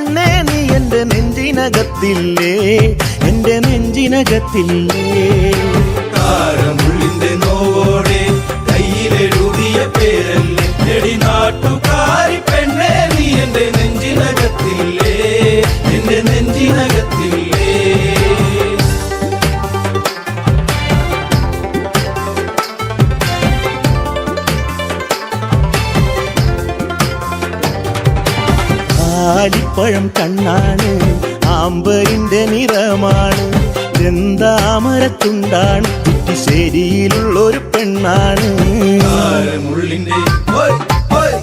പെണ്ണേ നീ എന്റെ നെഞ്ചിനകത്തില്ലേ, എന്റെ നെഞ്ചിനകത്തില്ലേ. കാരമുള്ളിന്റെ നോവോടെ കയ്യിലെഴുതിയ പേരല്ലേ എടി നാട്ടുകാരി പെണ്ണേ നീ എന്റെ നെഞ്ചിനകത്തില്ലേ, എന്റെ നെഞ്ചിനകത്തില്ലേ. ആലിപ്പഴം കണ്ണാണ്, ആമ്പലിന്റെ നിറമാണ്, ചെന്താമരത്തുണ്ടാണ്, കുറ്റിശ്ശേരിയിലുള്ളൊരു പെണ്ണാണ്. കാരമുള്ളിന്റെ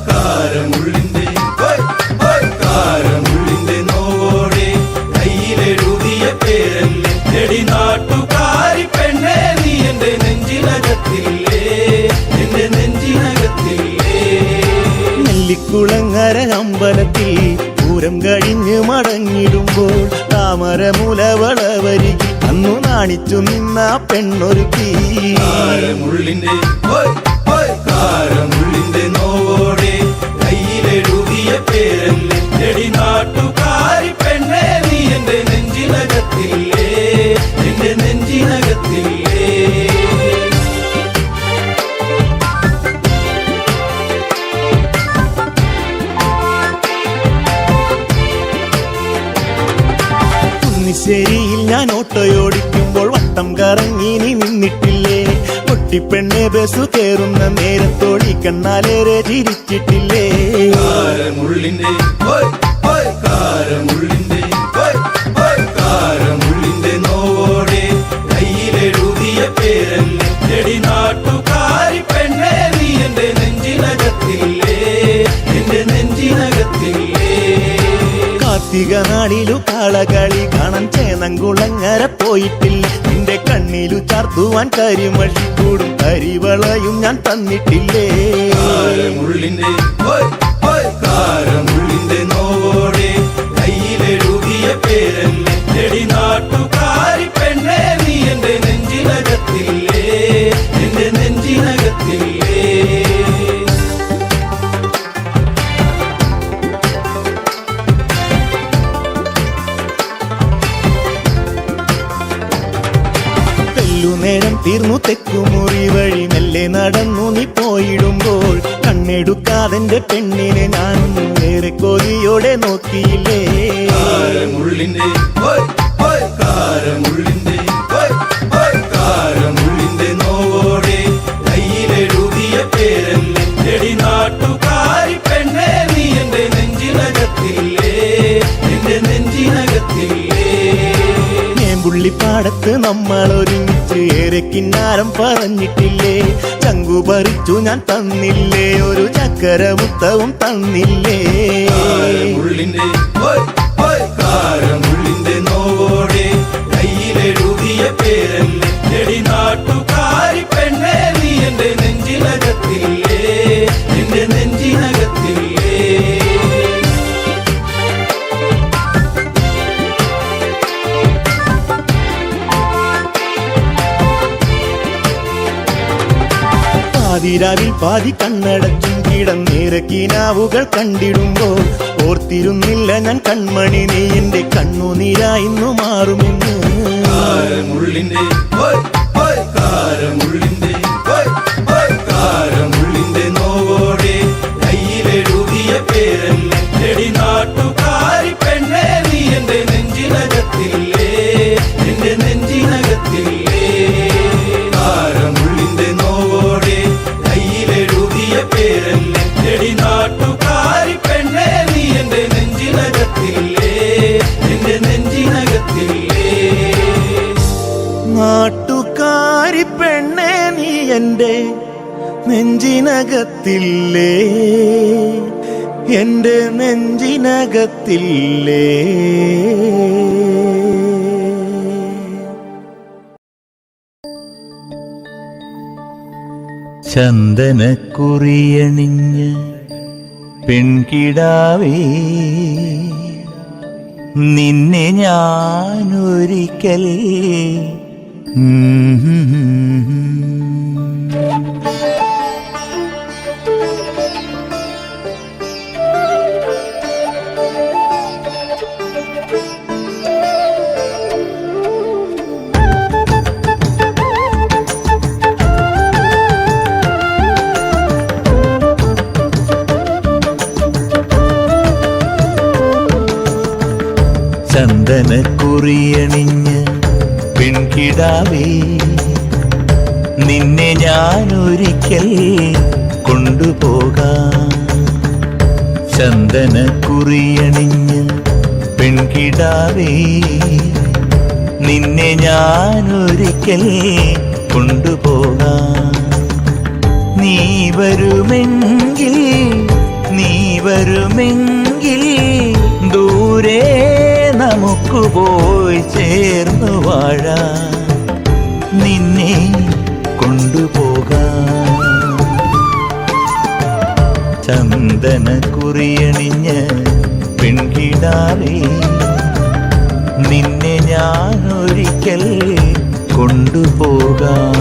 കാരമുള്ളിന്റെ കാരമുള്ളിന്റെ നോവോടെ കയ്യിലെഴുതിയ പേരല്ലേ എടി നാട്ടുകാരി പെണ്ണേ നീ എന്റെ നെഞ്ചിനകത്തില്ലേ, എന്റെ നെഞ്ചിനകത്തില്ലേ. നെല്ലിക്കുളങ്ങര അമ്പലത്തിൽ പൂരം കഴിഞ്ഞ് മടങ്ങിടുമ്പോൾ താമരമുലവളവരികി അന്നു നാണിച്ചു നിന്ന പെണ്ണൊരുക്കി. കാരമുള്ളിന്റെ കാരമുള്ളിന്റെ നോവോടെ കയ്യിലെഴുതിയ പേരല്ലേ എടി നാട്ടുകാരി പെണ്ണേ നീ എന്റെ നെഞ്ചിനകത്തില്ലേ, എന്റെ നെഞ്ചിനകത്തില്ലേ. കുന്നിശ്ശേരിയിൽ ഞാൻ ഓട്ടോയോടിക്കുമ്പോൾ വട്ടം കറങ്ങി നീ നിന്നിട്ടില്ലേ, പൊട്ടിപ്പെണ്ണെ ബസ് കയറുന്ന നേരത്തോടി കണ്ണാലേറെ ചിരിച്ചിട്ടില്ലേ. കാരമുള്ളിന്റെ കാരമുള്ളിന്റെ കാരമുള്ളിന്റെ നോവോടെ കയ്യിലെഴുതിയ പേരല്ലേ എടി നാട്ടുകാരി പെണ്ണേ നീ എന്റെ നെഞ്ചിനകത്തില്ലേ, എന്റെ നെഞ്ചിനകത്തില്ലേ. കാർത്തിക നാളിലു കാളകളി കാണാൻ ചേന്നംകുളങ്ങര പോയിട്ടില്ല, നിന്റെ കണ്ണിലു ചാർത്തുവാൻ കരിമഴിക്കൂടും കരിവളയും ഞാൻ തന്നിട്ടില്ലേ. കാരമുള്ളിന്റെ കാരമുള്ളിന്റെ നോവോടെ കയ്യിലെഴുതിയ പേരല്ലേ എടി നാട്ടുകാരി പെണ്ണേ നീ എന്റെ നെഞ്ചിനകത്തില്ലേ, എന്റെ നെഞ്ചിനകത്തില്ലേ. നേരം തീർന്നു തെക്കുമുറി വഴി മെല്ലെ നടന്നു നീ പോയിടുമ്പോൾ കണ്ണെടുക്കാതെന്റെ പെണ്ണിനെ ഞാനൊന്നും ഏറെ കൊതിയോടെ നോക്കിയില്ലേ. കാരമുള്ളിന്റെ കാരമുള്ളിന്റെ കാരമുള്ളിന്റെ നോവോടെ കയ്യിലെഴുതിയ പേരല്ലേ എടി നാട്ടുകാരി പെണ്ണേ നീ എന്റെ നെഞ്ചിനകത്തില്ലേ, എന്റെ നെഞ്ചിനകത്തില്ലേ. പുള്ളിപ്പാടത്ത് നമ്മൾ ഒരുമിച്ച് ഏറെ കിന്നാരം പറഞ്ഞിട്ടില്ലേ, ചങ്കു പറിച്ചു ഞാൻ തന്നില്ലേ, ഒരു ചക്കരമുത്തവും തന്നില്ലേ. കാരമുള്ളിന്റെ കാരമുള്ളിന്റെ നോവോടെ കയ്യിലെഴുതിയ പേരല്ലേ എടി നാട്ടുകാരി പെണ്ണേ നീ എന്റെ നെഞ്ചിനകത്തില്ലേ, എന്റെ നെഞ്ചിനകത്തില്ലേ. പാതിരാവിൽ പാതി കണ്ണടച്ചും കിടന്നേറെ കിനാവുകൾ കണ്ടിടുമ്പോൾ ഓർത്തിരുന്നില്ല ഞാൻ കൺമണി നീ എന്റെ കണ്ണുനീരായിന്നു മാറുമെന്ന്. കാരമുള്ളിന്റെ കാരമുള്ളിന്റെ കാരമുള്ളിന്റെ നോവോടെ കയ്യിലെഴുതിയ പേരല്ലേ എടി നാട്ടുകാരി പെണ്ണേ നീ എന്റെ നെഞ്ചിനകത്തില്ലേ, എന്റെ നെഞ്ചിനകത്തില്ലേ. കാരമുള്ളിന്റെ നോവോടെ കയ്യിലെഴുതിയ പേരല്ലേ എടി നാട്ടുകാരി പെണ്ണേ നീ എന്റെ നെഞ്ചിനകത്തില്ലേ, എന്റെ നെഞ്ചിനകത്തില്ലേ. നാട്ടുകാരി പെണ്ണേ നീ എന്റെ നെഞ്ചിനകത്തില്ലേ, എന്റെ നെഞ്ചിനകത്തില്ലേ. ചന്ദനക്കുറിയണിഞ്ഞ് പെൺകിടാവേ നിന്നെ ഞാനൊരിക്കൽ ചന്ദനക്കുറിയണിഞ്ഞ് പെൺകിടാവേ നിന്നെ ഞാനൊരിക്കൽ കൊണ്ടുപോകാം. ചന്ദനക്കുറിയണിഞ്ഞ് പെൺകിടാവേ നിന്നെ ഞാനൊരിക്കൽ കൊണ്ടുപോകാം. നീ വരുമെങ്കിൽ ദൂരെ നമുക്ക് പോയി ചേർന്നു വാഴാം. നിന്നെ കൊണ്ടുപോകാം. ചന്ദനക്കുറിയണിഞ്ഞ് പെൺകിടാവേ നിന്നെ ഞാനൊരിക്കൽ കൊണ്ടുപോകാം.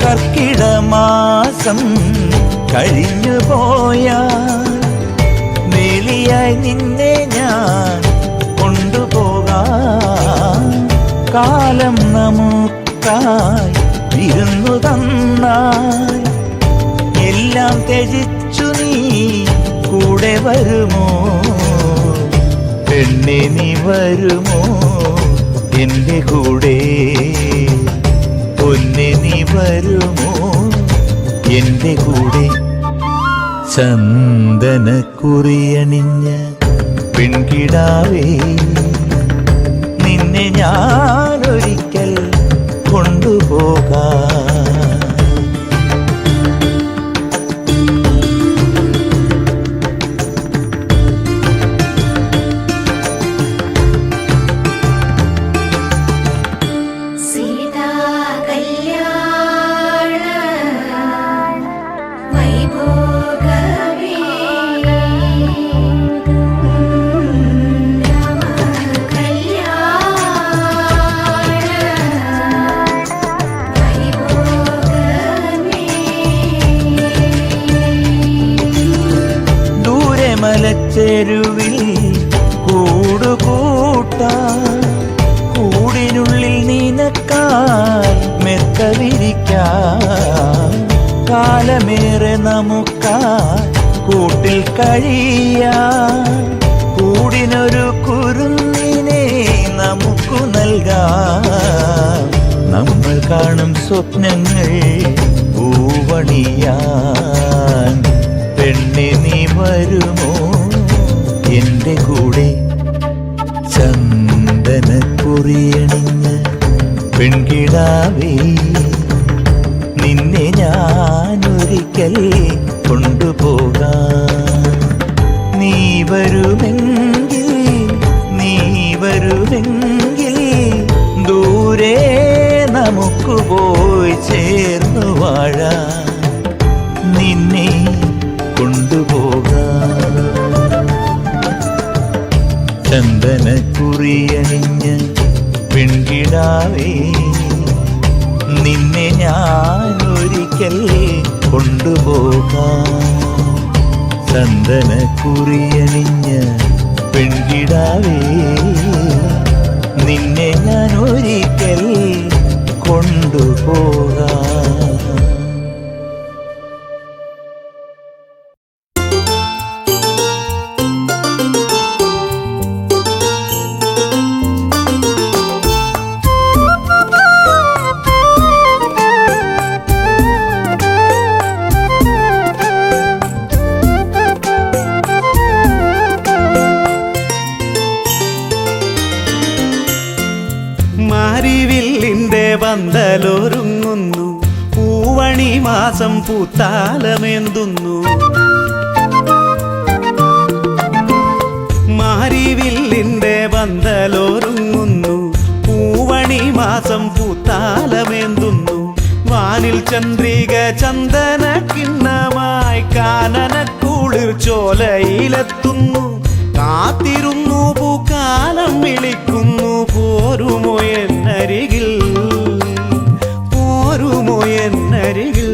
കർക്കിടമാസം കഴിഞ്ഞു പോയാൽ വേലിയായി നിന്നെ ഞാൻ കൊണ്ടുപോകാം. കാലം നമുക്കായി വിരുന്നു തന്നാൽ എല്ലാം ത്യജിച്ചു നീ കൂടെ വരുമോ? പെണ്ണെ നീ വരുമോ എൻ്റെ കൂടെ? പൊന്നെ നീ വരുമോ എൻ്റെ കൂടെ? ചന്ദനക്കുറിയണിഞ്ഞ പെൺകിടാവേ നിന്നെ ഞാനൊരിക്കൽ കൊണ്ടുപോകാം. മലച്ചെരുവിൽ കൂടുകൂട്ടാൻ കൂടിനുള്ളിൽ നിനക്കായി മെത്ത വിരിക്കാം. കാലമേറെ നമുക്കായി കൂട്ടിൽ കഴിയാം. കൂടിനൊരു കുരുന്നിനെ നമുക്കു നൽകാം. നമ്മൾ കാണും സ്വപ്നങ്ങൾ പൂവണിയാൻ പെണ്ണെ നീ വരുമോ എൻ്റെ കൂടെ? ചന്ദനക്കുറിയണിഞ്ഞ പെൺകിടാവേ നിന്നെ ഞാനൊരിക്കൽ കൊണ്ടുപോകാം. നീ വരുമെങ്കിൽ ദൂരെ നമുക്ക് പോയി ചേർന്നു വാഴാം. നിന്നെ കൊണ്ടുപോകാം. ചന്ദനക്കുറിയണിഞ്ഞ പെൺകിടാവേ നിന്നെ ഞാനൊരിക്കൽ കൊണ്ടുപോകാം. ചന്ദനക്കുറിയണിഞ്ഞ പെൺകിടാവേ നിന്നെ ഞാനൊരിക്കൽ കൊണ്ടുപോകാം. പന്തലൊരുങ്ങുന്നു പൂവണി മാസം പൂത്താലമേന്തുന്നു. മാരിവില്ലിന്റെ പന്തലൊരുങ്ങുന്നു പൂവണി മാസം പൂത്താലമേന്തുന്നു. വാനിൽ ചന്ദ്രിക ചന്ദന കിണ്ണമായി കാനനക്കുളിർ ചോലയിലെത്തുന്നു കാത്തിരുന്നു പൂക്കാലം വിളിക്കുന്നു പോരുമോ എന്നരികിൽ പോരുമോ എന്നരികിൽ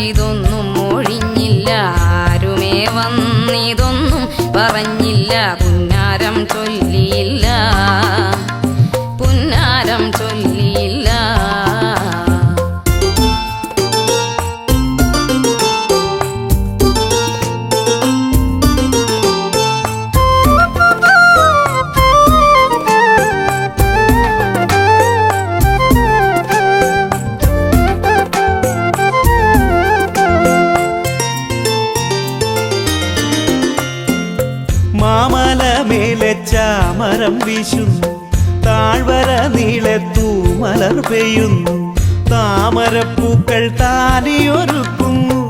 ഇതൊന്നും ഒഴിഞ്ഞില്ല ആരുമേ വന്നിതൊന്നും പറഞ്ഞില്ല പുന്നാരം ചൊല്ലിയില്ല പുന്നാരം ചൊല്ലിയില്ല ചാമരം വീശുന്നു താഴ്വര നീളത്തു മലർ പെയ്യുന്നു താമരപ്പൂക്കൾ താലിയൊരുക്കുന്നു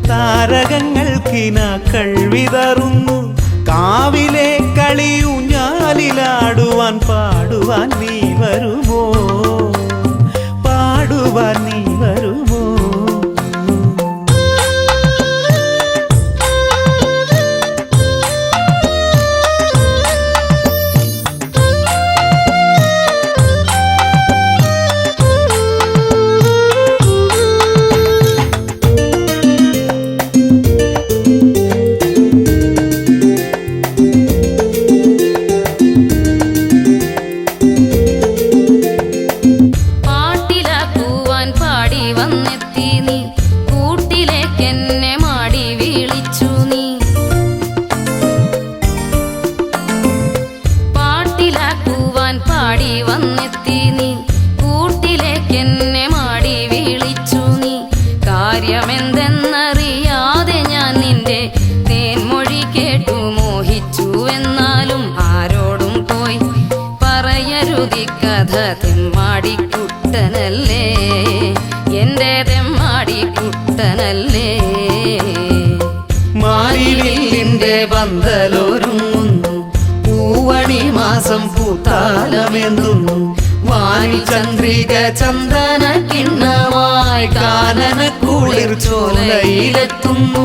താരകങ്ങൾ കിനാക്കൾ വിതറുന്നു കാവിലെ കളിയൂഞ്ഞാലിലാടുവാൻ പാടുവാൻ നീ വരുമോ പാടുവാൻ നീ വരുമോ തെമ്മാടിക്കുട്ടനല്ലേ എന്റെ തെമ്മാടിക്കുട്ടനല്ലേ മാരിവില്ലിന്റെ പന്തലൊരുങ്ങുന്നു പൂവണി മാസം പൂത്താലമെന്തുന്നു വാനിൽ ചന്ദ്രിക ചന്ദന കിണ്ണമായി കാനനക്കുളിർ ചോലയിലെത്തുന്നു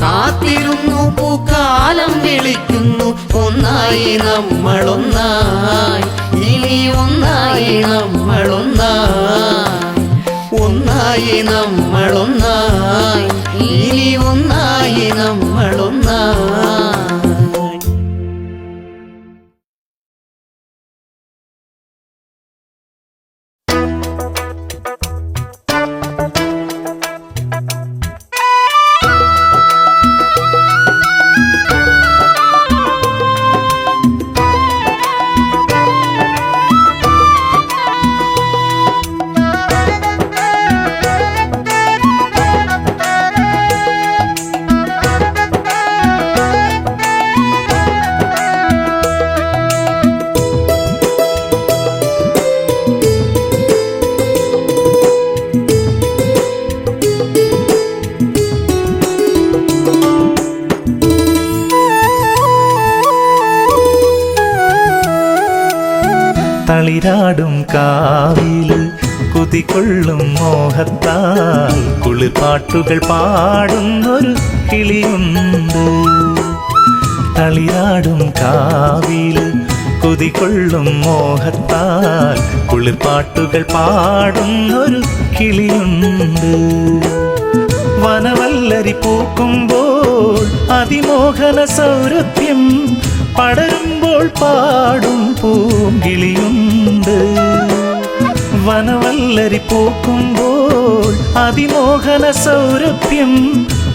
കാത്തിരുന്നു പൂക്കാലം വിളിക്കുന്നു ഒന്നായി നമ്മളൊന്നായി ഇനി ഒന്നായി നമ്മളൊന്നായി ഒന്നായി നമ്മളൊന്നായി ഇനി ഒന്നായി നമ്മളൊന്നായി തളിരാടും കാവില് കുതികൊള്ളും മോഹത്താൽ കുളിർപ്പാട്ടുകൾ പാടുന്നൊരു കിളിയുണ്ട്. തളിരാടും കാവില് കുതികൊള്ളും മോഹത്താൽ കുളിർപ്പാട്ടുകൾ പാടുന്നൊരു കിളിയുണ്ട്. വനവല്ലരി പൂക്കുമ്പോൾ അതിമോഹന സൗരഭ്യം പടരുമ്പോൾ പാടും പൂങ്കിളിയുണ്ട്. വനവല്ലരി പൂക്കുമ്പോൾ അതിമോഹന സൗരഭ്യം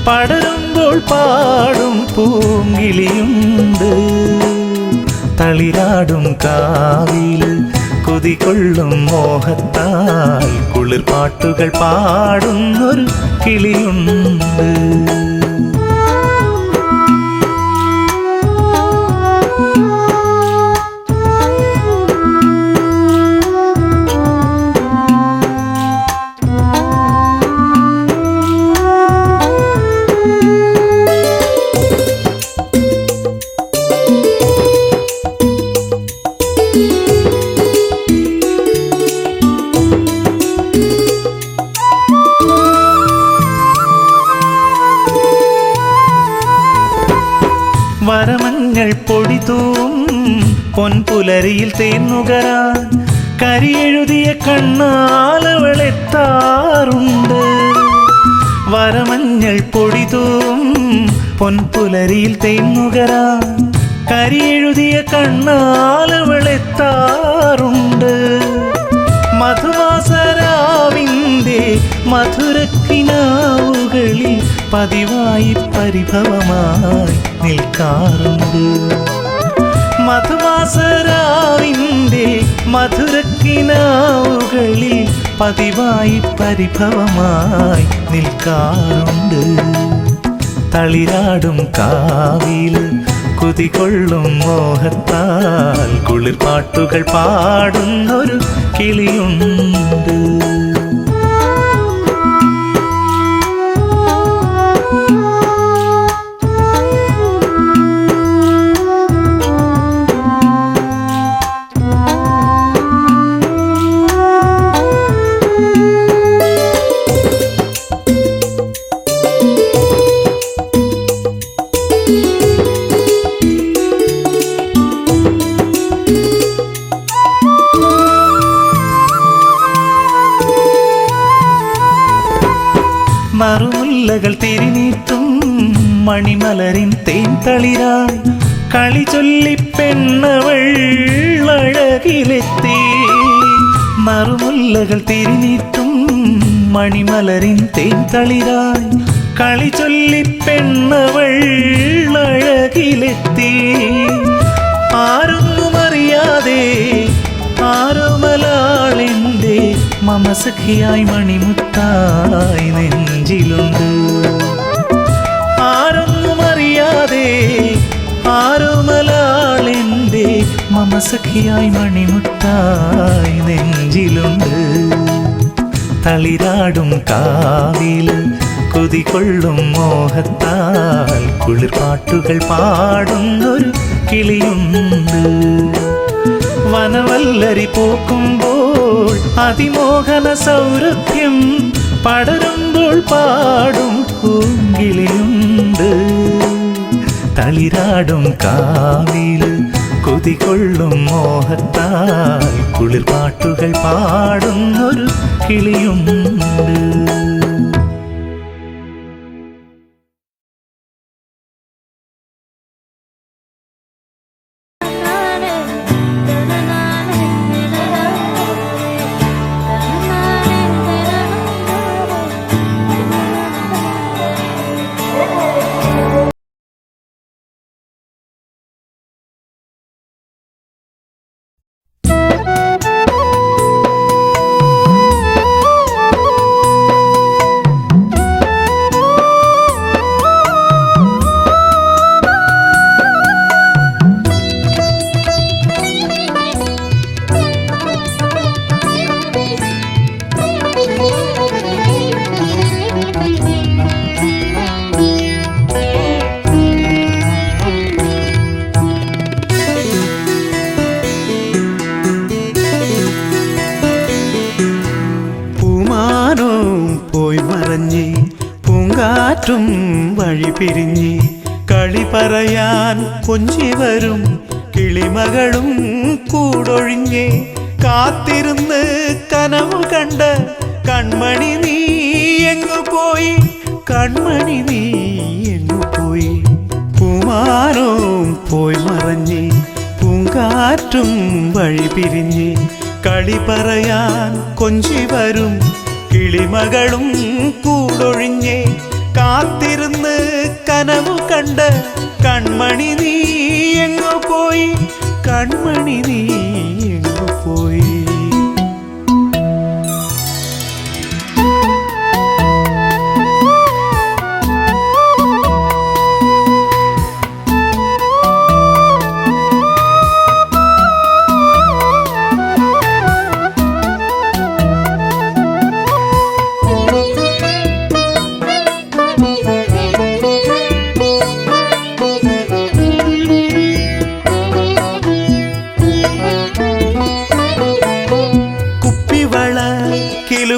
പടരുമ്പോൾ പാടും പൂങ്കിളിയുണ്ട്. തളിരാടും കാവിൽ കൊതികൊള്ളും മോഹത്താൽ കുളിർപ്പാട്ടുകൾ പാടുന്നൊരു കിളിയുണ്ട്. വരമഞ്ഞൾ പൊടിതൂം പൊൻപുലരിയിൽ തേന്നുകരാൻ കരിയെഴുതിയ കണ്ണാലവളെത്താറുണ്ട്. വരമഞ്ഞൾ പൊടിതൂം പൊൻപുലരിയിൽ തേന്നുകരാൻ കരിയെഴുതിയ കണ്ണാലവളെത്താറുണ്ട്. മധുവാസരാവിൻ്റെ മധുരക്കിനാവുകളിൽ പതിവായി പരിഭവമായി നിൽക്കാറുണ്ട്. മധുവാസരാവിൻ്റെ മധുരക്കിനാവുകളിൽ പതിവായി പരിഭവമായി നിൽക്കാറുണ്ട്. തളിരാടും കാവിൽ കുതികൊള്ളും മോഹത്താൽ കുളിർപ്പാട്ടുകൾ പാടുന്നൊരു കിളിയുണ്ട്. മറുമുല്ലകൾ തിരിനീട്ടും മണിമലരിൻ തേൻ തളിരായി കളി ചൊല്ലി പെണ്ണവൾ അഴകിലെത്തി. മറുമുല്ലകൾ തിരിനീട്ടും മണിമലരിൻ തേൻ തളിരായി കളി ചൊല്ലി പെണ്ണവൾ അഴകിലെത്തി. ആരൊന്നും അറിയാതെ ആരോമലാളെൻ്റെ മമസഖിയായി മണിമുത്തായി നെഞ്ചിലുണ്ട്. ആരൊന്നും അറിയാതെ ആരോമലാളെൻ്റെ മമസഖിയായി മണിമുത്തായി നെഞ്ചിലുണ്ട്. തളിരാടും കാവിൽ കൊതികൊള്ളും മോഹത്താൽ കുളിർപ്പാട്ടുകൾ പാടുന്നൊരു കിളിയുണ്ട്. വനവല്ലരി പൂക്കുമ്പോൾ അതിമോഹന സൗരഭ്യം പടരുമ്പോൾ പാടും പൂങ്കിളിയുണ്ട്. തളിരാടും കാവിൽ കൊതികൊള്ളും മോഹത്താൽ കുളിർപ്പാട്ടുകൾ പാടുന്നൊരു കിളിയുണ്ട്. കാറ്റും വഴി പിരിഞ്ഞ് കളി പറയാൻ കൊഞ്ചി വരും കിളിമകളും കൂടൊഴിഞ്ഞ് കാത്തിരുന്ന് കനവ് കണ്ട കൺമണി നീ എങ്ങു പോയി, കൺമണി നീ എങ്ങു പോയി. പൂമാനവും പോയി മറഞ്ഞ് പൂങ്കാറ്റും വഴി പിരിഞ്ഞ് കളി പറയാൻ കൊഞ്ചി വരും കിളിമകളും കൂടൊഴിഞ്ഞ് കാത്തിരുന്ന് കനവു കണ്ട് കൺമണി നീ എങ്ങു പോയി, കൺമണി നീ എങ്ങു പോയി.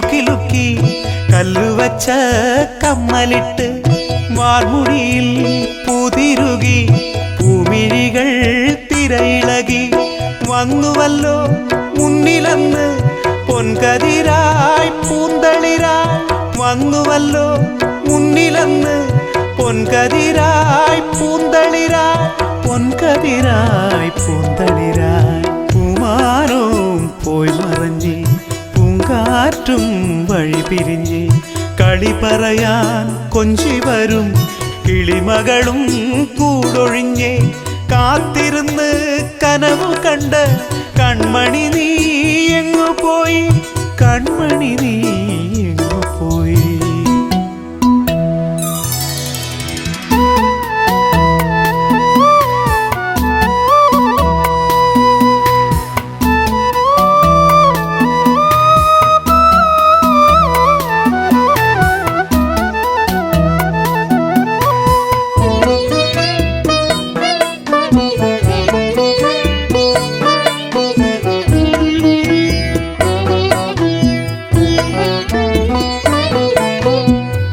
കിലുക്കി കല്ലുവച്ച കമ്മലിട്ട് വാർമുടിയിൽ പൂതിരുകി പൂമിഴികൾ തിരയിളകി വന്നുവല്ലോ മുന്നിലന്ന് പൊൻകതിരായി പൂന്തളിരായി വന്നുവല്ലോ മുന്നിലന്ന് പൊൻകതിരായി പൂന്തളിരായി പൊൻകതിരായി പൂന്തളിരായി പൂമാനവും പോയി മറഞ്ഞ് കാറ്റും വഴി പിരിഞ്ഞ് കളി പറയാൻ കൊഞ്ചി വരും കിളിമകളും കൂടൊഴിഞ്ഞ് കാത്തിരുന്ന് കനവു കണ്ട് കൺമണി നീ എങ്ങു പോയി, കൺമണി നീ എങ്ങു പോയി.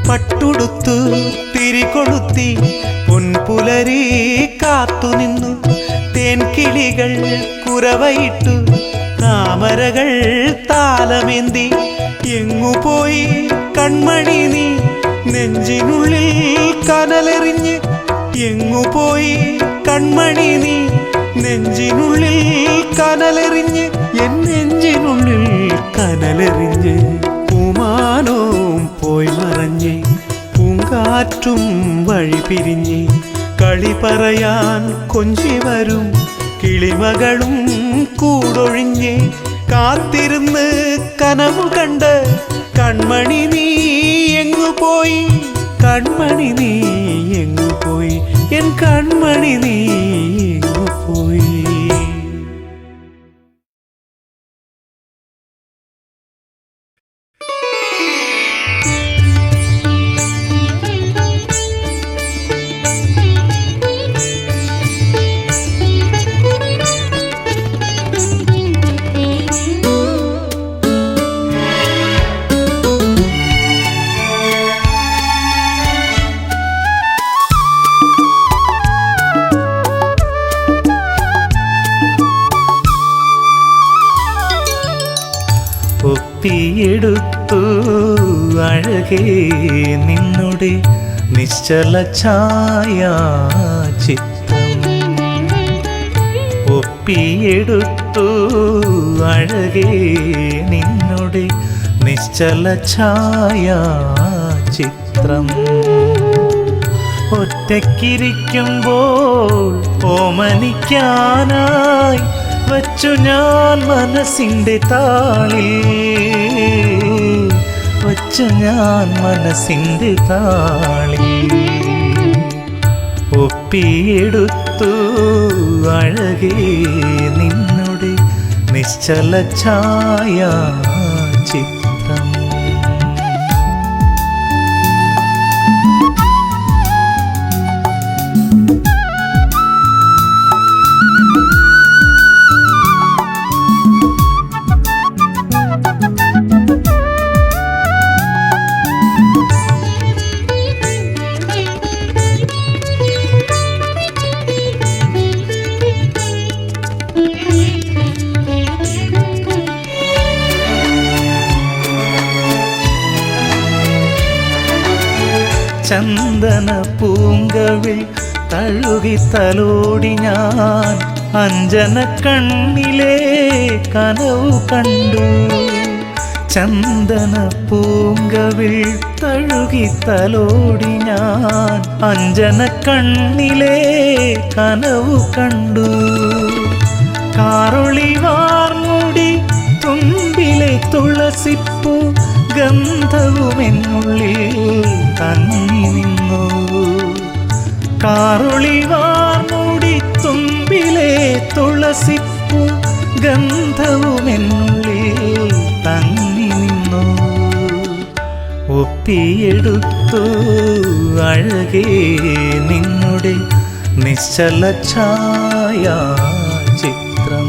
പട്ടുടുത്തു തിരികൊളുത്തി പൊൻപുലരി കാത്തുനിന്നു തേൻകിളികൾ കുരവയിട്ടു താമരകൾ താലമേന്തി എങ്ങുപോയി കൺമണി നീ നെഞ്ചിനുള്ളിൽ കനലെറിഞ്ഞ് എങ്ങുപോയി കൺമണി നീ നെഞ്ചിനുള്ളിൽ കനലെറിഞ്ഞ് എൻ നെഞ്ചിനുള്ളിൽ കനലെറിഞ്ഞ് പൂമാനവും പോയി മറഞ്ഞ് പൂങ്കാറ്റും വഴി പിരിഞ്ഞ് കളി പറയാൻ കൊഞ്ചി വരും കിളിമകളും കൂടൊഴിഞ്ഞ് കാത്തിരുന്ന് കനവു കണ്ട് കൺമണി നീ എങ്ങു പോയി, കൺമണി നീ എങ്ങു പോയി, എൻ കൺമണി നീ എങ്ങു പോയി. ഒപ്പിയെടുത്തു അഴകേ നിന്നുടെ നിശ്ചല ഛായാചിത്രം, ഒപ്പിയെടുത്തു അഴകേ നിന്നുടെ നിശ്ചല ഛായാചിത്രം. ഒറ്റയ്ക്കിരിക്കുമ്പോൾ ഓമനിക്കാനായി വച്ചു ഞാൻ മനസ്സിൻ്റെ താളിൽ, വച്ചു ഞാൻ മനസ്സിൻ്റെ താളിൽ. ഒപ്പിയെടുത്തു അഴകേ നിന്നുടെ നിശ്ചല ഛായാചിത്രം. ചന്ദന പൂങ്കവിൽ തഴുകി തലോടി ഞാൻ അഞ്ജന കണ്ണിലെ കനവു കണ്ടു ചന്ദന പൂങ്കവിൾ തഴുകി തലോടി ഞാൻ അഞ്ജന കണ്ണിലെ കനവു കണ്ടു കാറൊളിവാർമുടി തുമ്പിലെ തുളസിപ്പൂ ഗന്ധവുമെന്നുള്ളിൽ തങ്ങി നിന്നു കാറൊളിവാർമുടി തുമ്പിലെ തുളസിപ്പൂ ഗന്ധവുമെന്നുള്ളിൽ തങ്ങി നിന്നു ഒപ്പിയെടുത്തു അഴകേ നിന്നുടെ നിശ്ചല ഛായ ചിത്രം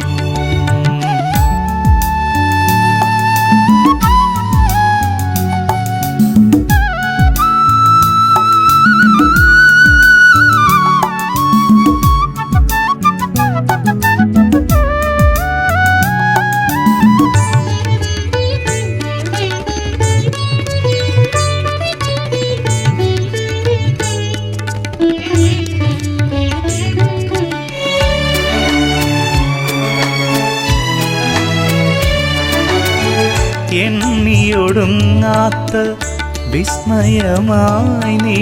എണ്ണിയൊടുങ്ങാത്ത വിസ്മയമായി നീ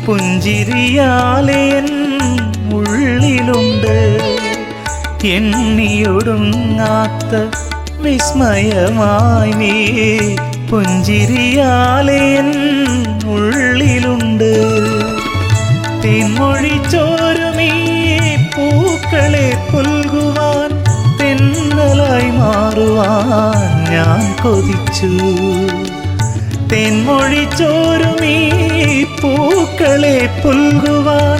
പുഞ്ചിരിയാലെ എൻ ഉള്ളിലുണ്ട് എണ്ണിയൊടുങ്ങാത്ത വിസ്മയമായി നീ പുഞ്ചിരിയാലെ എൻ ഉള്ളിലുണ്ട് തേൻമൊഴി ചോരുമീ പൂക്കളെ പുൽകുവാൻ തെന്നലായി മാറുവാൻ ഞാൻ കൊതിച്ചു തെന്മൊഴി ചോരുമീ പൂക്കളെ പുൽകുവാൻ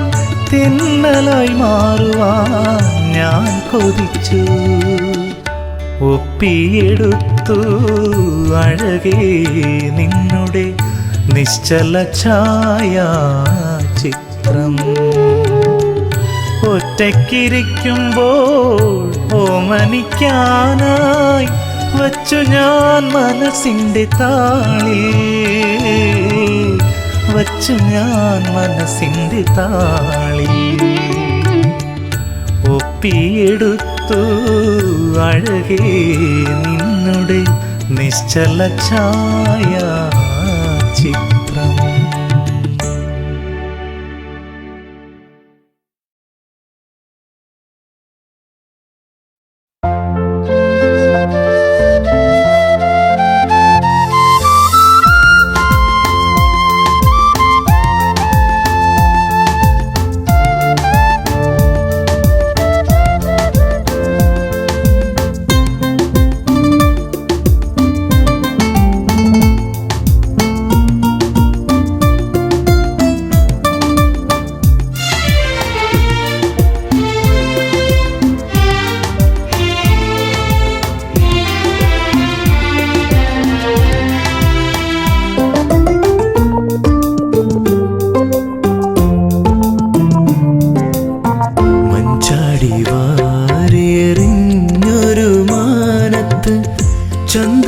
തെന്നലായി മാറുവാൻ ഞാൻ കൊതിച്ചു ഒപ്പിയെടുത്തു അഴകേ നിന്നുടെ നിശ്ചല ഛായ ചിത്രം ഒറ്റയ്ക്കിരിക്കുമ്പോൾ ഓമനിക്കാനായി വച്ചു ഞാൻ മനസ്സിൻ്റെ താളിൽ വച്ചു ഞാൻ മനസ്സിൻ്റെ താളിൽ ഒപ്പിയെടുത്തു അഴകേ നിന്നുടെ നിശ്ചല ഛായ ചിത്രം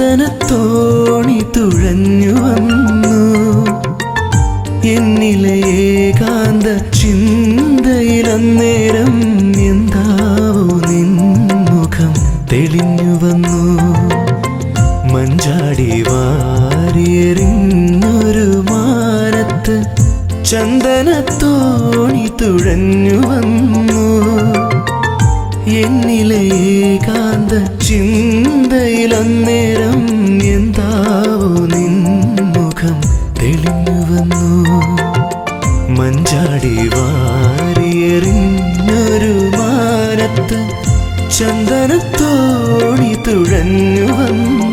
ചന്ദനത്തോണി തുഴഞ്ഞു വന്നു എന്നിലെ ഏകാന്ത ചിന്തയിലന്നേരം എന്താവോ നിൻമുഖം തെളിഞ്ഞു വന്നു മഞ്ചാടി വാരിയെറിഞ്ഞൊരു മാനത്ത് ചന്ദനത്തോണി തുഴഞ്ഞു വന്നു എന്നിലെ ഏകാന്ത ചിന്തയിലന്നേരം എന്താവോ നിൻമുഖം തെളിഞ്ഞു വന്നു മഞ്ചാടി വാരിയെറിഞ്ഞൊരു മാനത്ത് ചന്ദനത്തോണി തുഴഞ്ഞു വന്നു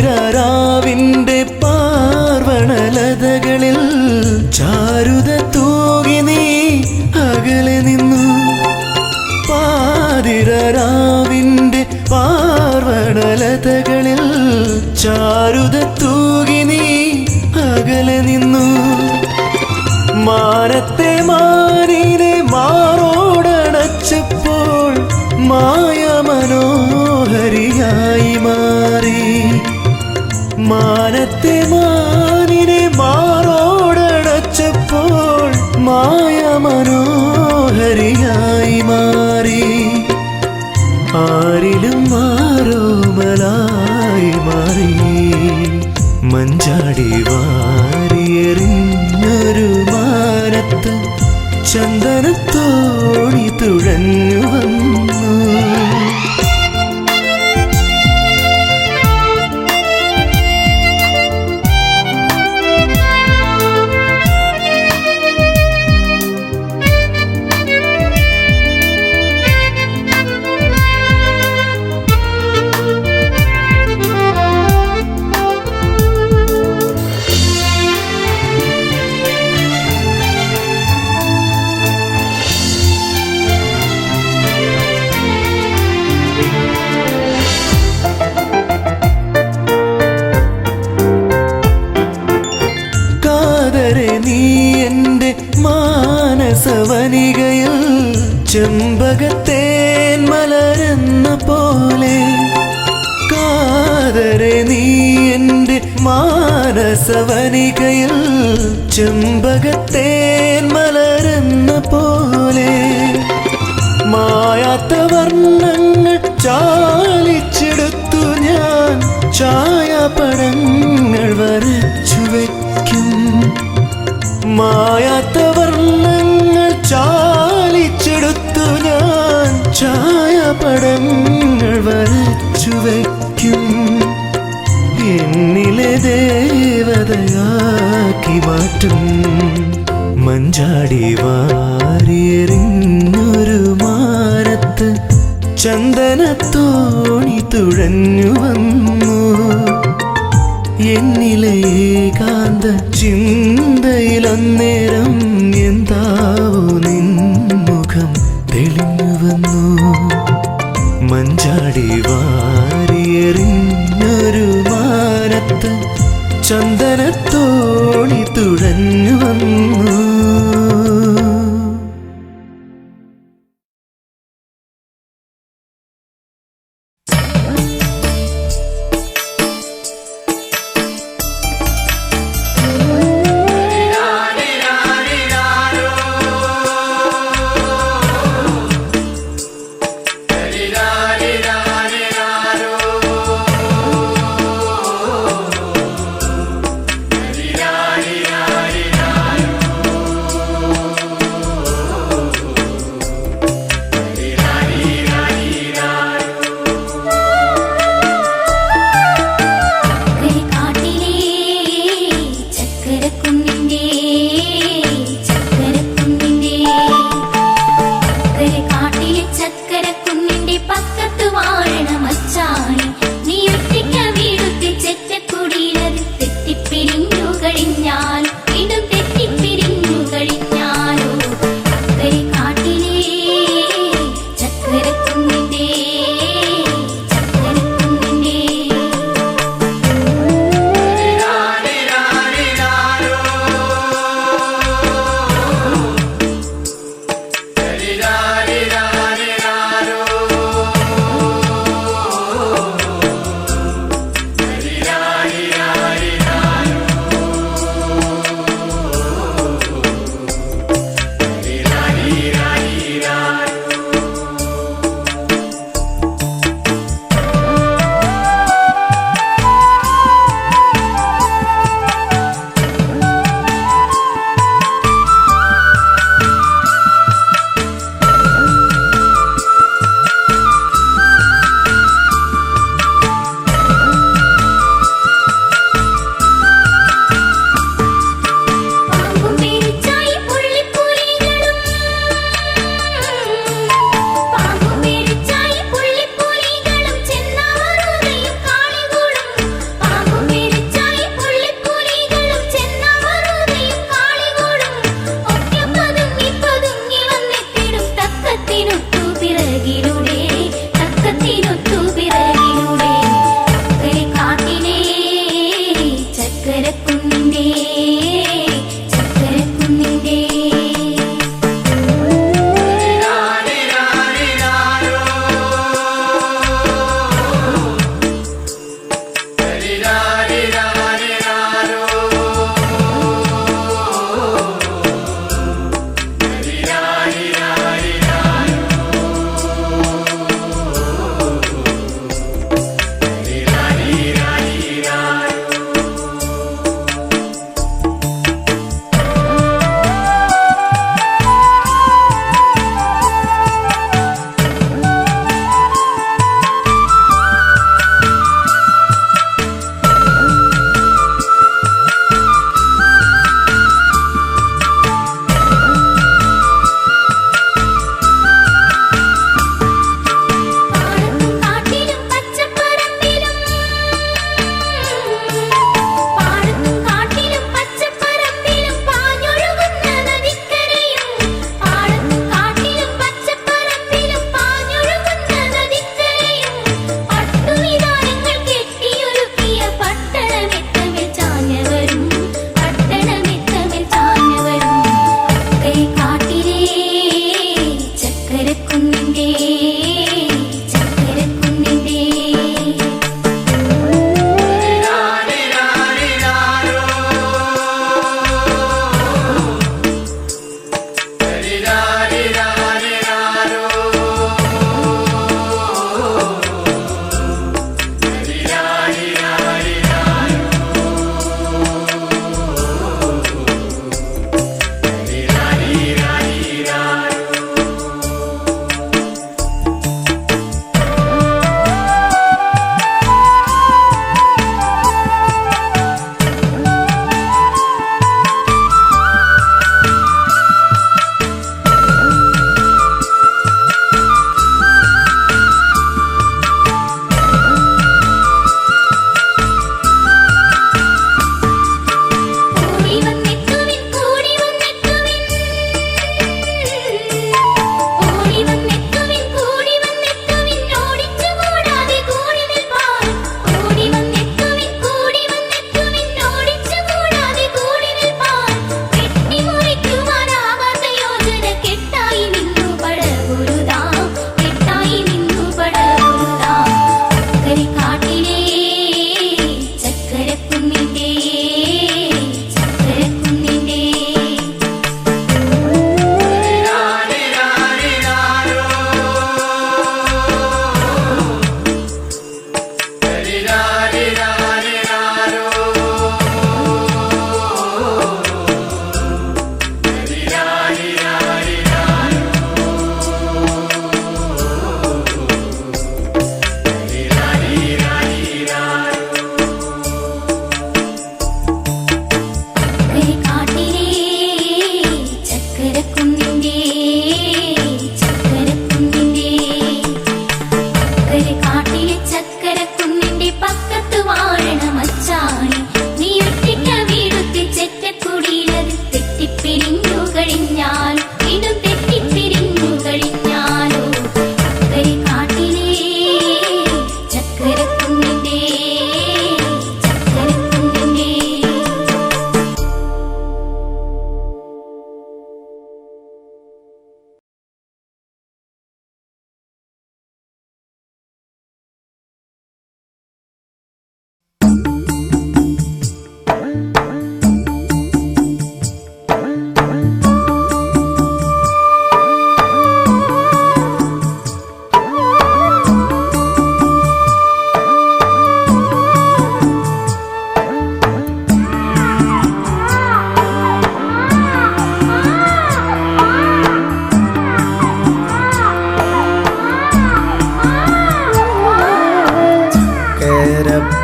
പാതിരാവിൻ്റെ ലതകളിൽ ചാരുത തൂകി നീ അകലെ നിന്നു. പാതിരാവിന്റെ പാർവണലതകളിൽ ചാരുത തൂകി നീ അകലെ നിന്നു. മാനത്തെ മാനിനെ മാറോടണച്ചപ്പോൾ മായ മനോഹരിയായി മാറി. മാനത്തെ മാനിനെ മാറോടണച്ചപ്പോൾ മായ മനോഹരിയായി മാറി. ആരിലും മാറോമലായി മാറി. മഞ്ചാടി വാരിയെറിഞ്ഞൊരു മാനത്ത് ചന്ദനത്തോണി തുഴഞ്ഞു വന്നു. മാനസവനികയിൽ ചെമ്പകത്തേൻ മലരെന്ന പോലെ. കാതരെ നീ എൻ്റെ മാനസവനികയിൽ ചെമ്പകത്തേൻ മലരെന്ന പോലെ. മായാത്ത വർണ്ണങ്ങൾ ചാലിച്ചെടുത്തു ഞാൻ ഛായാപടങ്ങൾ വരച്ചു വയ്ക്കും. മായാത്ത വർണ്ണങ്ങൾ ചാലിച്ചെടുത്തു ഞാൻ ഛായാപടങ്ങൾ വരച്ചു വയ്ക്കും. എന്നിലെ ദേവതയാക്കി മാറ്റും. മഞ്ചാടി വാരിയെറിഞ്ഞൊരു മാനത്ത് ചന്ദനത്തോണി തുഴഞ്ഞു വന്നു. എന്നിലെ ഏകാന്ത ചിന്തയിലന്നേരം എന്താവോ നിൻമുഖം തെളിഞ്ഞു വന്നു. മഞ്ചാടി വാരിയെറിഞ്ഞൊരു മാനത്ത് ചന്ദനത്തോണി തുഴഞ്ഞു വന്നു. ചക്കരക്കുന്നിൻ്റെ ചക്കരക്കുന്നിൻ്റെ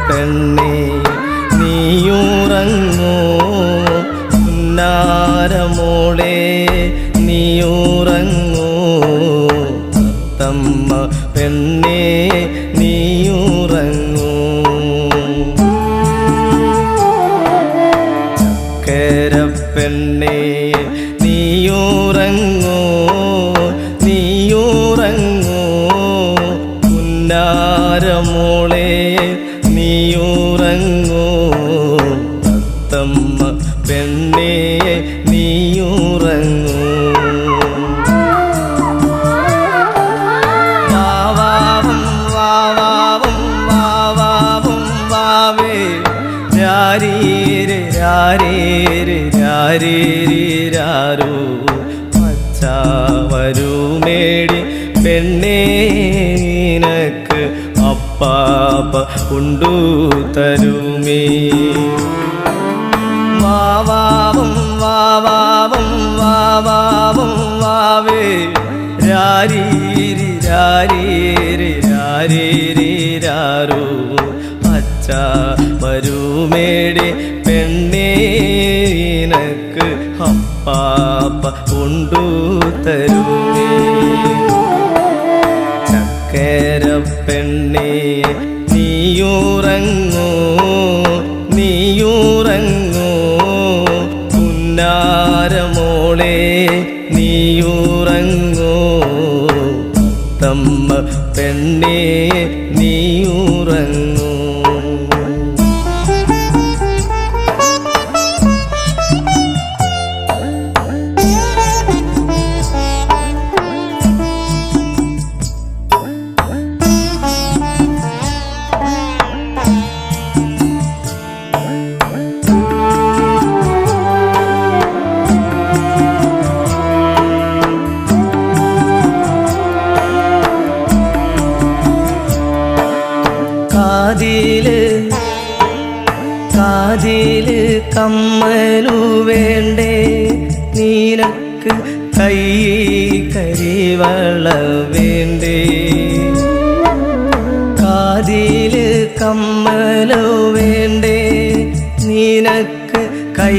പെണ്ണേ നീയുറങ്ങൂ പുന്നാരമോളെ നീയുറങ്ങൂ തമ്മ പെണ്ണേ നീയുറങ്ങൂ ചക്കര പെണ്ണേ നീയുറങ്ങൂ നീയുറങ്ങൂ പുന്നാരമോളെ നീയുറങ്ങൂ രാരീരി രാരീരി രാരീരി രാരോ അച്ഛ വരുമേടി പെണ്ണേ നിനക്ക് അപ്പാപ്പ കൊണ്ടു തരുമേ വാവാവും വാവാവും വാവാവും വാവേ രാരീരി രാരീരി രാരീരി രാരോ അച്ഛ വരുമേടി പെണ്ണേ നിനക്ക് അപ്പാപ്പ കൊണ്ടു തരുമേ ചക്കര പെണ്ണേ നീയുറങ്ങൂ നീയുറങ്ങൂ പുന്നാരമോളെ നീയുറങ്ങൂ തമ്മ പെണ്ണേ നീയുറങ്ങൂ കാതില് കമ്മലു വേണ്ടേ നിനക്ക് കൈ കരിവള വേണ്ടേ കാതില് കമ്മലു വേണ്ടേ നിനക്ക് കൈ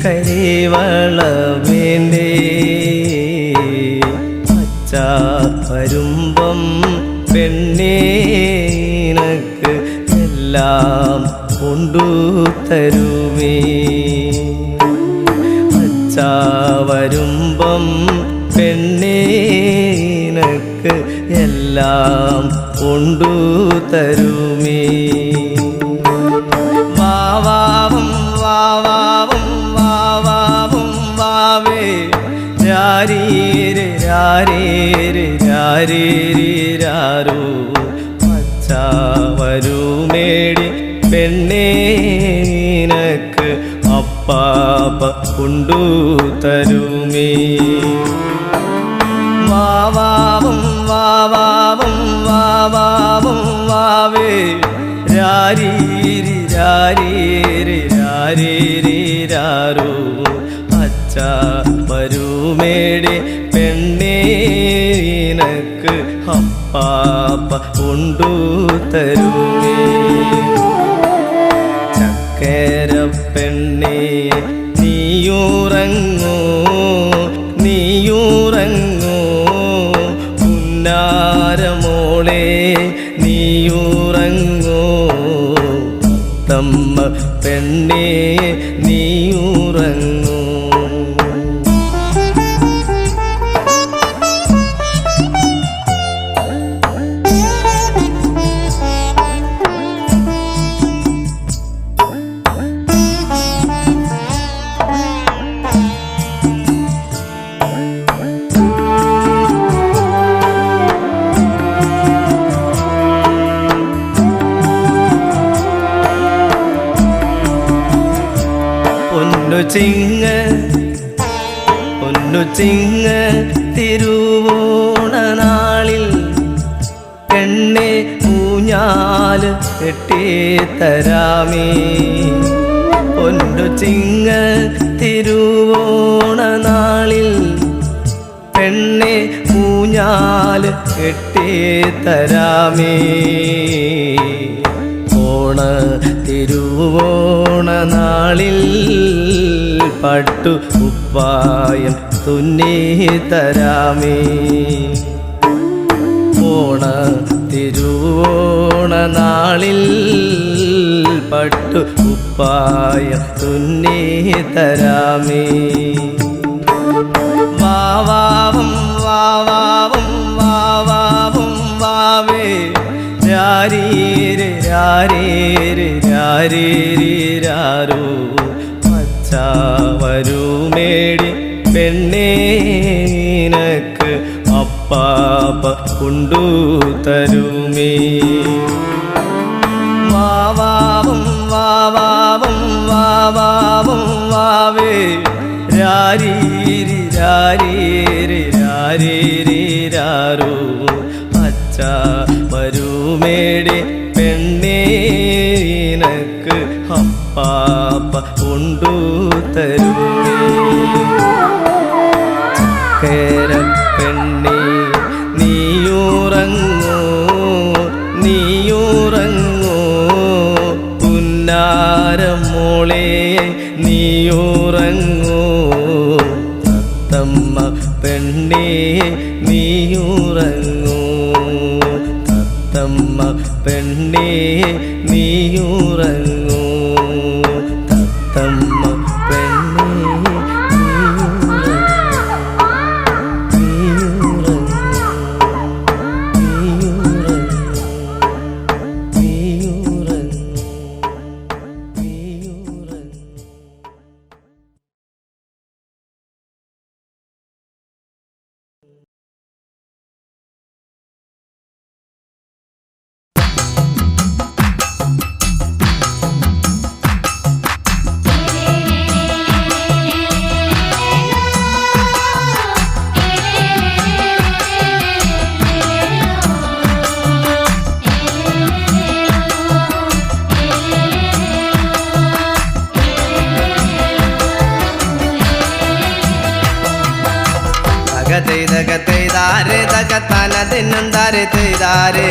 കരിവള വേണ്ടേ അച്ഛ വരുമ്പം പെണ്ണേ നിനക്ക് എല്ലാം കൊണ്ടു തരുമേ അച്ഛ വരുമ്പം പെണ്ണേ നിനക്ക് എല്ലാം കൊണ്ടു തരുമേ വാവാവും വാവാവും വാവാവും വാവേ രാരീരി രാരീരി രാരീരി രാരോ അച്ഛ വരുമേടി പെണ്ണേ നിനക്ക് അപ്പാപ്പ കൊണ്ടു തരുമേ വാവാവും വാവാവും വാവാവും വാവേ രാരീരി രാരീരി രാരീരി രാരോ അച്ഛ വരുമേടി പെണ്ണേ നിനക്ക് അപ്പാപ്പ കൊണ്ടു തരുമേ ചക്കര പെണ്ണേ നീയുറങ്ങൂ നീയുറങ്ങൂ പുന്നാരമോളെ നീയുറങ്ങൂ തമ്മ പെണ്ണേ നീയുറങ്ങൂ പൊന്നു ചിങ്ങ തിരുവോണ നാളിൽ പെണ്ണെ ഊഞ്ഞാല് കെട്ടിത്തരാമേ പൊന്നു ചിങ്ങ തിരുവോണ നാളിൽ പെണ്ണെ ഊഞ്ഞാല് കെട്ടിത്തരാമേ ഓണ തിരുവോണ നാളിൽ പട്ടു കുപ്പായം തുന്നി തരാമേ ഓണ തിരുവോണ നാളിൽ പട്ടു കുപ്പായം തുന്നി തരാമേ വാവാവും വാവാവും വാവാവും വാവേ രാരീരി രാരീരി രാരീരി രാരോ അച്ഛ വരുമേടി പെണ്ണേ നിനക്ക് അപ്പാപ്പ കൊണ്ടു തരുമേ വാവാവും വാവാ രാരീരി രാരീരി രാരീരി രാരോ അച്ഛ വരുമേടി പെണ്ണേ നിനക്ക് അപ്പാപ്പ കൊണ്ടു തരുമേ ചക്കര പെണ്ണേ നീയുറങ്ങോ നീയുറങ്ങോ പുന്നാരമോളെ നീയുറങ്ങോ തത്തമ്മ പെണ്ണേ നീയുറങ്ങോ തത്തമ്മ പെണ്ണേ നീയുറങ്ങോ തത്തമ്മ പെണ്ണേ ദഗതൈ ദഗതന ദിന്നുന്ദാരെ തൈദാരെ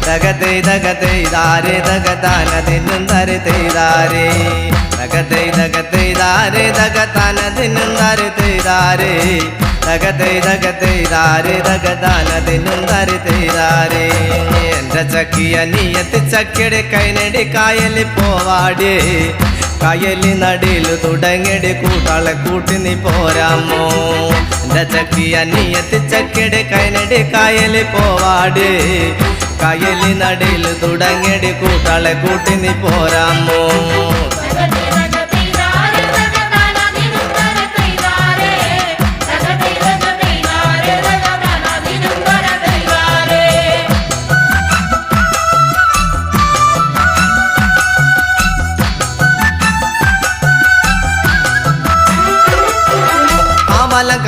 ദഗതൈ ദാരെ ദഗതന ദിന്നുന്ദാരെ തൈദാരെ ദഗതൈ ദാരെ ദഗതന ദിന്നുന്ദാരെ തൈദാരെ ദഗതൈ ദാരെ ദഗതന ദിന്നുന്ദാരെ തൈദാരെ എൻ്റെ ചക്കിയ നീയത്തി ചക്കിയുടെ കൈനടി കായലി പോവാടേ കായലി നടിയില് തുടങ്ങടി കൂട്ടാളെ കൂട്ടി നീ പോരാമോ എൻ്റെ ചക്കിയ നീയത്തി ചക്കിയുടെ കൈനടി കായലി പോവാട് കായലി നടിയില് തുടങ്ങടി കൂട്ടാളെ കൂട്ടി നീ പോരാമോ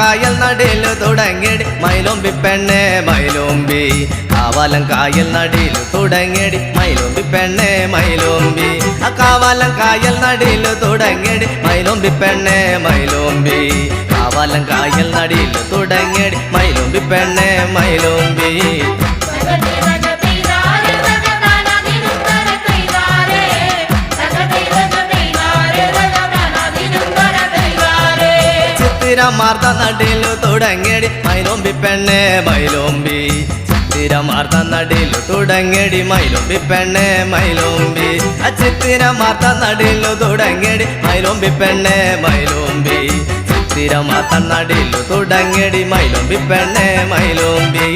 കായൽ നടിയിൽ തുടങ്ങിയടി മൈലോമ്പി പെണ്ണെ മൈലോമ്പി കാവാലം കായൽ നടിയിൽ തുടങ്ങിയടി മൈലോമ്പി പെണ്ണെ മൈലോമ്പി ആ കാവാലം കായൽ നടിയിൽ തുടങ്ങിയടി മൈലോമ്പി പെണ്ണെ മൈലോമ്പി കാവാലം കായൽ നടിയിൽ തുടങ്ങിയടി മൈലോമ്പി പെണ്ണെ മൈലോമ്പി മാർത്ത നടിയിലു തുടങ്ങിയടി മൈലോമ്പി പെണ്ണെ മൈലോമ്പി ചിത്തിരമാർത്ത നടിയിലു തുടങ്ങിയടി മൈലോമ്പി പെണ്ണെ മൈലോമ്പി ചിത്തിരമാർത്ത നടിയിലു തുടങ്ങിയടി മൈലോമ്പി പെണ്ണെ മൈലോമ്പി ചിത്തിരമാർത്ത നടിയിലു തുടങ്ങിയടി മൈലോമ്പി പെണ്ണെ മൈലോമ്പി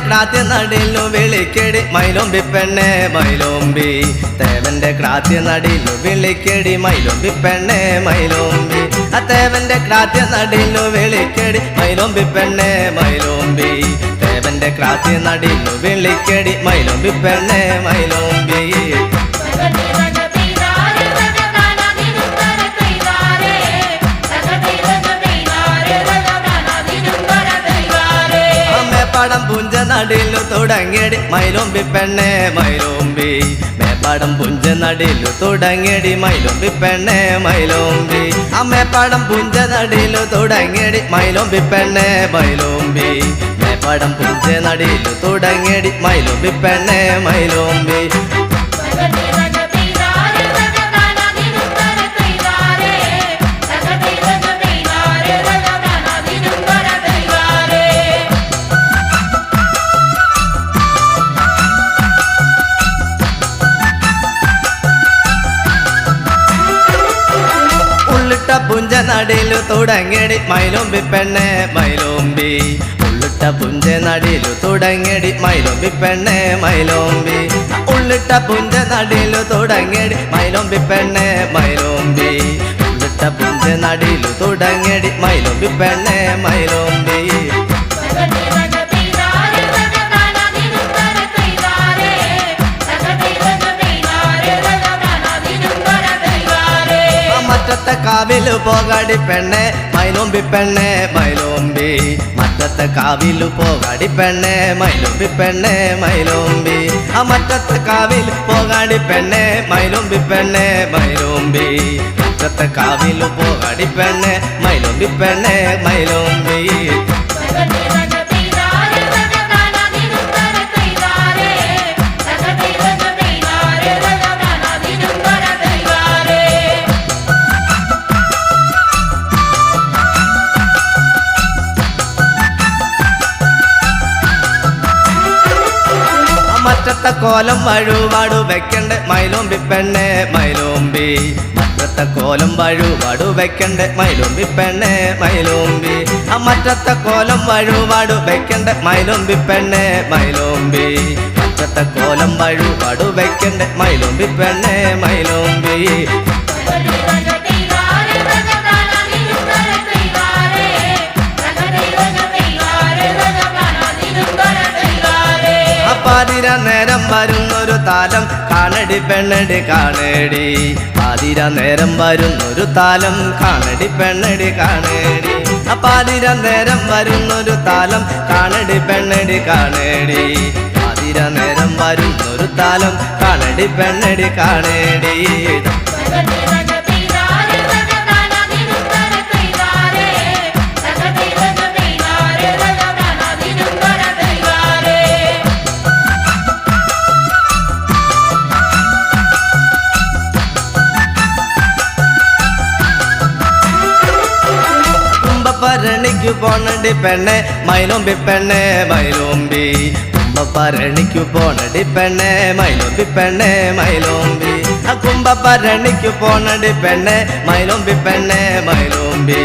ക്രാത്യ നടിയിലു വിളിക്കടി മൈലോമ്പി പെണ്ണെ മൈലോമ്പി തേവന്റെ ക്രാത്യ നടിയിലു വിളിക്കടി മൈലോമ്പി പെണ്ണെ മൈലോമ്പി തേവന്റെ ക്രാത്യ നടിയിലു വിളിക്കടി മൈലോമ്പി പെണ്ണെ മൈലോമ്പി തേവന്റെ ക്രാത്യ നടിയിലു വിളിക്കടി മൈലോമ്പി പെണ്ണെ മൈലോമ്പി മേപ്പാടം പുഞ്ച നടിയിലു തുടങ്ങിയടി മൈലോമ്പി പെണ്ണെ മൈലോമ്പി മേപ്പാടം പുഞ്ച നടിയിലു തുടങ്ങിയടി മൈലോമ്പി പെണ്ണെ മൈലോമ്പി ആ മേപ്പാടം പുഞ്ച നടിയിലു തുടങ്ങിയടി മൈലോമ്പി പെണ്ണെ മൈലോമ്പി മേപ്പാടം പുഞ്ച നടിയിലു തുടങ്ങിയടി മൈലോമ്പി പെണ്ണെ മൈലോമ്പി പുഞ്ച നടിയിലു തുടങ്ങിയടി മൈലോമ്പി പെണ്ണെ മൈലോമ്പി ഉള്ളിട്ട പുഞ്ച നടിയിലു തുടങ്ങിയടി മൈലോമ്പി പെണ്ണെ മൈലോമ്പി ഉള്ളിട്ട പുഞ്ച നടിയിലു തുടങ്ങിയടി മൈലോമ്പി പെണ്ണെ മൈലോമ്പി ഉള്ളിട്ട പുഞ്ച നടിയിലു തുടങ്ങിയടി മൈലോമ്പി പെണ്ണെ മൈലോമ്പി മറ്റത്തെ കാവിലു പോകാടി പെണ്ണെ മൈലോമ്പി പെണ്ണെ മൈലോമ്പി മറ്റത്തെ കാവിലു പോകാടി പെണ്ണെ മൈലോമ്പി പെണ്ണെ മൈലോമ്പി ആ മറ്റത്തെ കാവിൽ പോകാടി പെണ്ണെ മൈലോമ്പി പെണ്ണെ മൈലോമ്പി മറ്റത്തെ കാവിലു പോകാടി പെണ്ണെ മൈലോമ്പി പെണ്ണെ മൈലോമ്പി മറ്റത്തെ കോലം വഴുവാടു വെക്കണ്ടേ മൈലോമ്പി പെണ്ണെ മൈലോമ്പി മറ്റത്തെ കോലം വഴുവാടു വെക്കണ്ടേ മൈലോമ്പി പെണ്ണെ മൈലോമ്പി ആ മറ്റത്തെ കോലം വഴുവാടു വെക്കണ്ടേ മൈലോമ്പി പെണ്ണെ മൈലോമ്പി മറ്റത്തെ കോലം വഴുവാടു വെക്കണ്ടേ മൈലോമ്പി പെണ്ണെ മൈലോമ്പി പാതിര നേരം വരുന്നൊരു താലം കാണടി പെണ്ണടി കാണേടി പാതിര നേരം വരുന്നൊരു താലം കാണടി പെണ്ണടി കാണേടി പാതിര നേരം വരുന്നൊരു താലം കാണടി പെണ്ണടി കാണേടി പാതിര നേരം വരുന്നൊരു താലം കാണടി പെണ്ണടി കാണേടി പരണിക്കു പോണടി പെണ്ണെ മൈലോമ്പി പെണ്ണെ മൈലോമ്പി കുംഭപരണിക്കു പോണടി പെണ്ണെ മൈലോമ്പി പെണ്ണെ മൈലോമ്പി ആ കുംഭപരണിക്കു പോണടി പെണ്ണെ മൈലോമ്പി പെണ്ണെ മൈലോമ്പി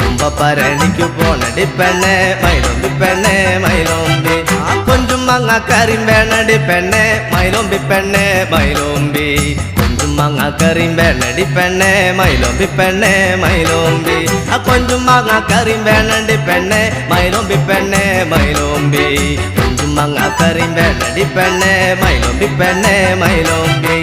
കുംഭപരണിക്കു പോണടി പെണ്ണെ മൈലോമ്പി പെണ്ണെ മൈലോമ്പി ആ കൊഞ്ചും മങ്ങാക്കറിയും വേണടി പെണ്ണെ മൈലോമ്പി പെണ്ണെ മൈലോമ്പി മാങ്ങാക്കറിയും വേണടി പെണ്ണെ മൈലോമ്പി പെണ്ണെ മൈലോമ്പി ആ കൊഞ്ചും മാങ്ങാക്കറിയും വേണടി പെണ്ണെ മൈലോമ്പി പെണ്ണെ മൈലോമ്പി കൊഞ്ചും മാങ്ങാക്കറിയും വേണടി പെണ്ണെ മൈലോമ്പി പെണ്ണെ മൈലോമ്പി